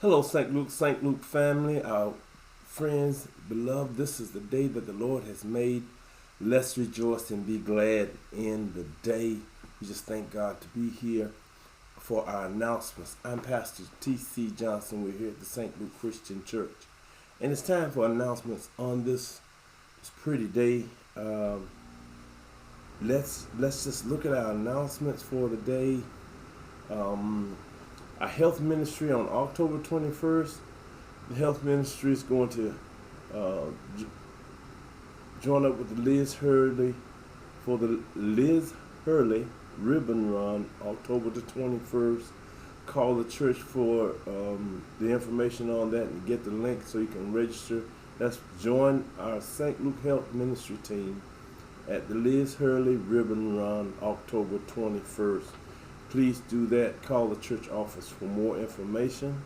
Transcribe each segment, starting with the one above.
Hello, St. Luke family, our friends, beloved. This is the day that the Lord has made. Let's rejoice and be glad in the day. We just thank God to be here for our announcements. I'm Pastor T.C. Johnson. We're here at the St. Luke Christian Church. And it's time for announcements on this pretty day. Let's just look at our announcements for the day. Um, our health ministry on October 21st. The health ministry is going to uh, j- join up with Liz Hurley for the Liz Hurley Ribbon Run, October the 21st. Call the church for the information on that and get the link so you can register. That's join our St. Luke Health Ministry team at the Liz Hurley Ribbon Run, October 21st. Please do that. Call the church office for more information.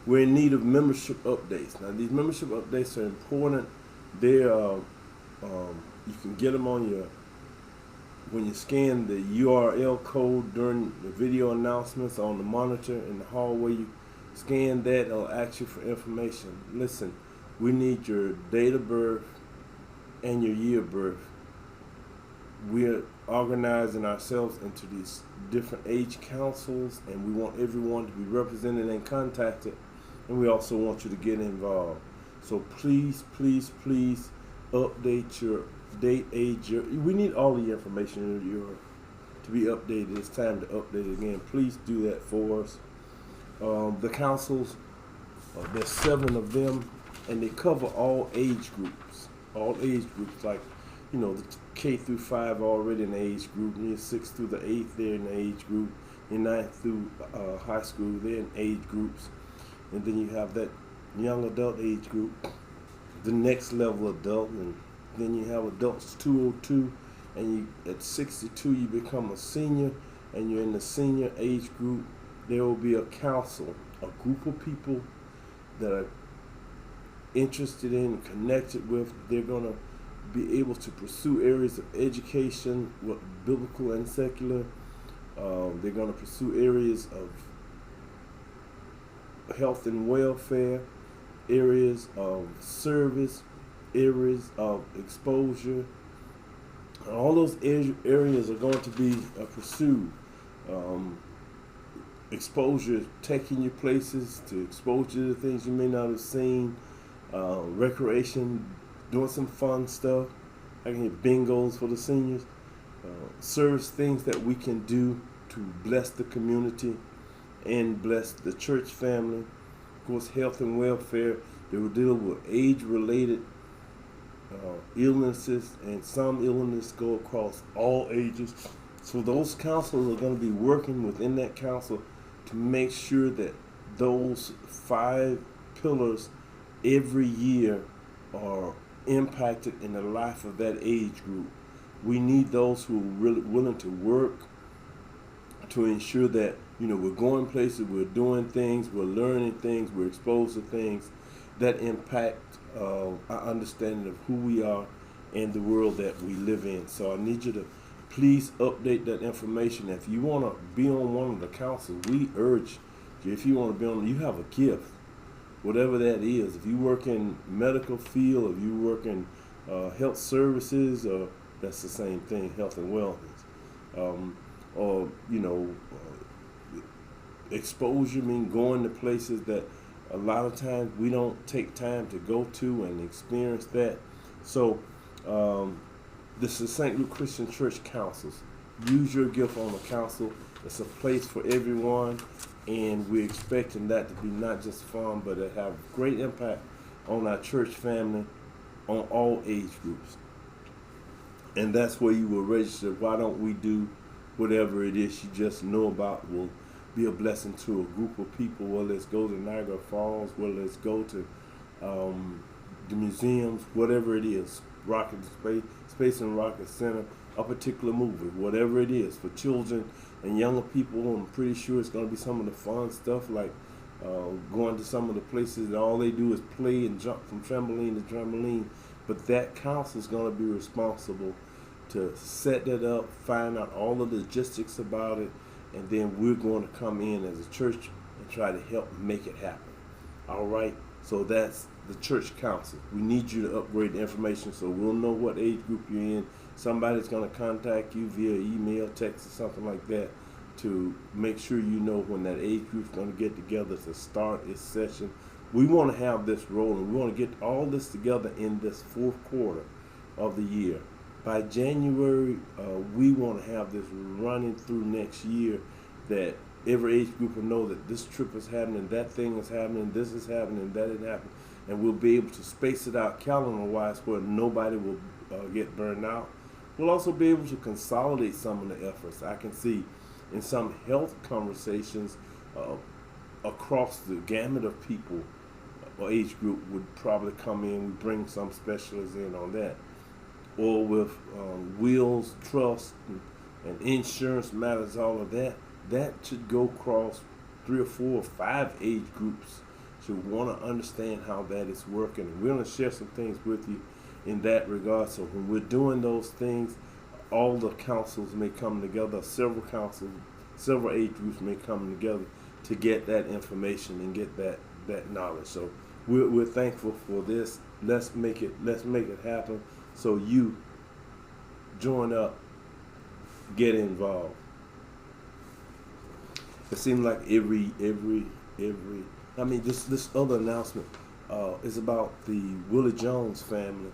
We're in need of membership updates. Now, these membership updates are important. They are, you can get them on your, when you scan the URL code during the video announcements on the monitor in the hallway. You scan that, it'll ask you for information. Listen, we need your date of birth and your year of birth. We're organizing ourselves into these different age councils, and we want everyone to be represented and contacted, and we also want you to get involved. So please, please, please update your date, age. We need all the information to be updated. It's time to update it again. Please do that for us. The councils, there's 7 of them, and they cover all age groups. All age groups, like the K through 5 already in the age group, and your 6th through the 8th they're in the age group, your 9th through high school they're in age groups, and then you have that young adult age group, the next level adult, and then you have adults 202, and at 62 you become a senior, and you're in the senior age group. There will be a council, a group of people that are interested in, connected with. They're going to be able to pursue areas of education, what biblical and secular. They're going to pursue areas of health and welfare, areas of service, areas of exposure. All those areas are going to be pursued. Exposure, taking you places to expose you to things you may not have seen. Recreation, doing some fun stuff. I can hit bingos for the seniors. Service things that we can do to bless the community and bless the church family. Of course, health and welfare. They will deal with age-related illnesses, and some illnesses go across all ages. So those councils are going to be working within that council to make sure that those 5 pillars every year are impacted in the life of that age group. We need those who are really willing to work to ensure that we're going places, we're doing things, we're learning things, we're exposed to things that impact our understanding of who we are and the world that we live in. So I need you to please update that information. If you want to be on one of the councils, we urge you. If you want to be on, you have a gift, whatever that is. If you work in medical field, if you work in health services, that's the same thing, health and wellness. Or exposure mean going to places that a lot of times we don't take time to go to and experience that. So this is St. Luke Christian Church Councils. Use your gift on the council. It's a place for everyone, and we're expecting that to be not just fun, but to have great impact on our church family on all age groups. And that's where you will register. Why don't we do whatever it is you just know about will be a blessing to a group of people, whether it's go to Niagara Falls, whether it's go to the museums, whatever it is, Rocket Space and Rocket Center, a particular movie, whatever it is, for children and younger people. I'm pretty sure it's going to be some of the fun stuff, like going to some of the places that all they do is play and jump from trampoline to trampoline. But that council is going to be responsible to set that up, find out all the logistics about it, and then we're going to come in as a church and try to help make it happen. All right. So that's the church council. We need you to upgrade the information so we'll know what age group you're in. Somebody's going to contact you via email, text, or something like that to make sure you know when that age group's going to get together to start its session. We want to have this rolling. We want to get all this together in this fourth quarter of the year. By January, we want to have this running through next year, that every age group will know that this trip is happening, that thing is happening, this is happening, that is happening, and we'll be able to space it out calendar-wise where nobody will get burned out. We'll also be able to consolidate some of the efforts. I can see in some health conversations across the gamut of people or age group would probably come in. We bring some specialists in on that. Or with wills, trust, and insurance matters, all of that. That should go across 3 or 4 or 5 age groups. Should want to understand how that is working. And we're going to share some things with you in that regard. So when we're doing those things, all the councils may come together. Several councils, several age groups may come together to get that information and get that knowledge. So we're thankful for this. Let's make it happen. So you join up, get involved. It seems like every I mean, this other announcement is about the Willie Jones family.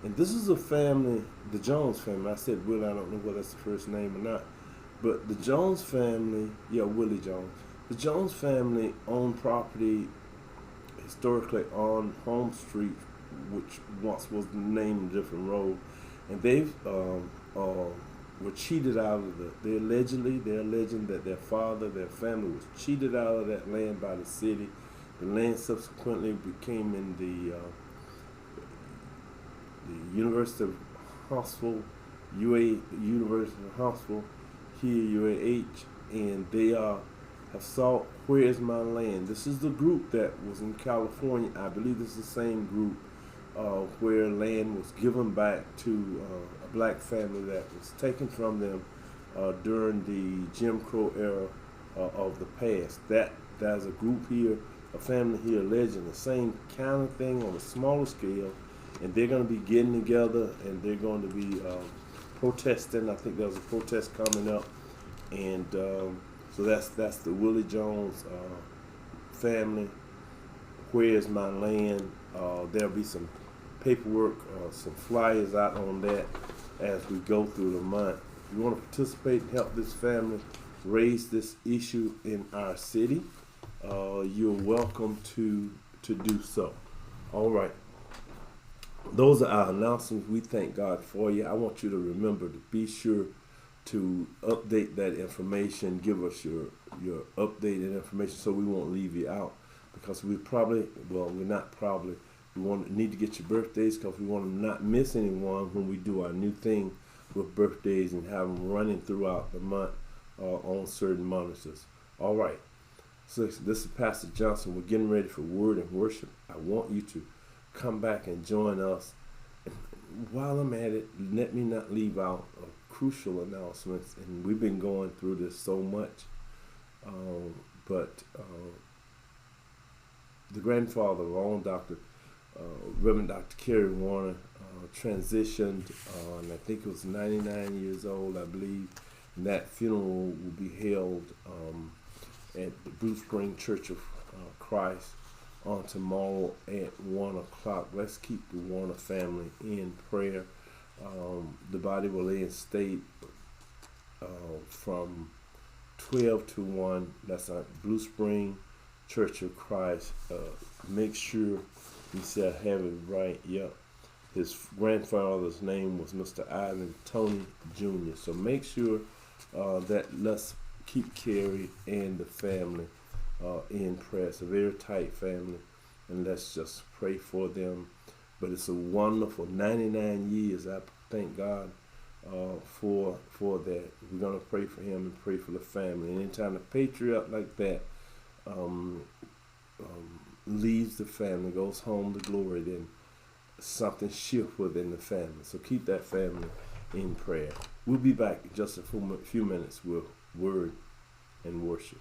And this is a family, the Jones family. I said Willie, I don't know whether that's the first name or not. But the Jones family, yeah, Willie Jones. The Jones family owned property historically on Home Street, which once was named a different road. And they've were cheated out of they're alleging that their father, their family was cheated out of that land by the city. The land subsequently became in the University of Huntsville, University of Huntsville, here UAH, and they have sought Where Is My Land. This is the group that was in California. I believe this is the same group where land was given back to a black family that was taken from them during the Jim Crow era of the past. There's a group here, a family here alleging the same kind of thing on a smaller scale, and they're going to be getting together and they're going to be protesting. I think there's a protest coming up, and so that's the Willie Jones family. Where's My Land? There'll be some paperwork, some flyers out on that as we go through the month. If you want to participate and help this family raise this issue in our city, you're welcome to do so. All right. Those are our announcements. We thank God for you. I want you to remember to be sure to update that information. Give us your updated information so we won't leave you out, because we need to get your birthdays, because we want to not miss anyone when we do our new thing with birthdays and have them running throughout the month on certain monitors. All right. So this is Pastor Johnson. We're getting ready for Word and Worship. I want you to come back and join us. And while I'm at it, let me not leave out crucial announcements. And we've been going through this so much. But the grandfather of our own doctor, Reverend Dr. Kerry Warner, transitioned, and I think it was 99 years old, I believe. And that funeral will be held at the Blue Spring Church of Christ on tomorrow at 1 o'clock. Let's keep the Warner family in prayer. The body will lay in state from 12 to 1. That's at Blue Spring Church of Christ. Make sure you said I have it right. Yep. His grandfather's name was Mr. Ivan Tony Jr. So make sure that let's keep Kerry and the family in prayer. It's a very tight family, and let's just pray for them. But it's a wonderful 99 years. I thank God for that. We're going to pray for him and pray for the family. And anytime a patriot like that leaves the family, goes home to glory, then something shifts within the family. So keep that family in prayer. We'll be back in just a few minutes with Word and Worship.